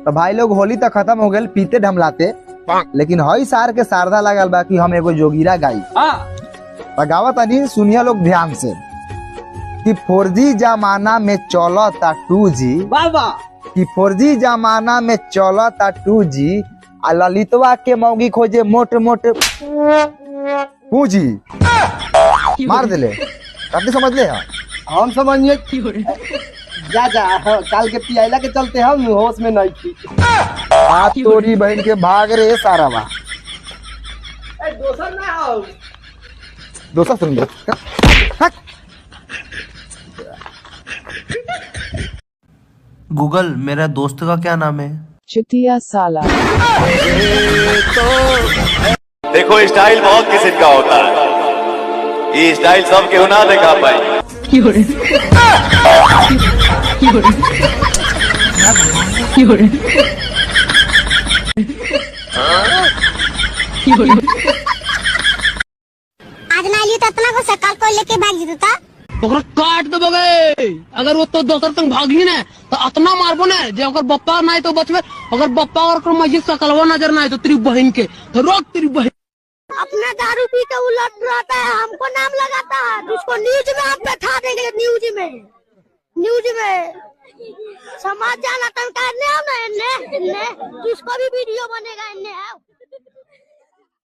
तो भाई लोग होली तो खत्म हो गए पीते ढमलाते, लेकिन हई सार के शारदा लगल बा कि हम एगो जोगिरा गाई गावा तनी सुनिया लोग ध्यान से कि 4G जमाना में चलता 2G, कि 4G जमाना में चलता 2G आ ललितवा के मौगी खोजे मोटे मोटे पूजी मार दिले। कभी समझ ले हम समझिए जा काल के पियाला के चलते हम होश में नहीं थी। आप तोरी बहन के भाग रे सारा बा दोसर ना हो दोसर सुन ले। गूगल मेरा दोस्त का क्या नाम है? चुतिया साला। देखो स्टाइल बहुत किस्म का होता है, ये स्टाइल सब केहू ना दिखा पाए। आज ना लिए तो इतना को सकल को लेके भाग जीता ओकरा काट देबोगे। अगर वो तो दोसर तक भागी ना तो अतना मारबो ना जे ओकर बप्पा नहीं तो बचबे। अगर बप्पा और ओकर मस्जिद सकलवा नजर ना आए तो तेरी बहन के तो रोक तेरी बहन। अपना दारू पी के उलट रहता है, हमको नाम लगाता है, उसको न्यूज में हम बैठा देंगे। न्यूज में समाज जाना करने आओ ना, इन्ने उसको भी वीडियो बनेगा इन्ने आओ।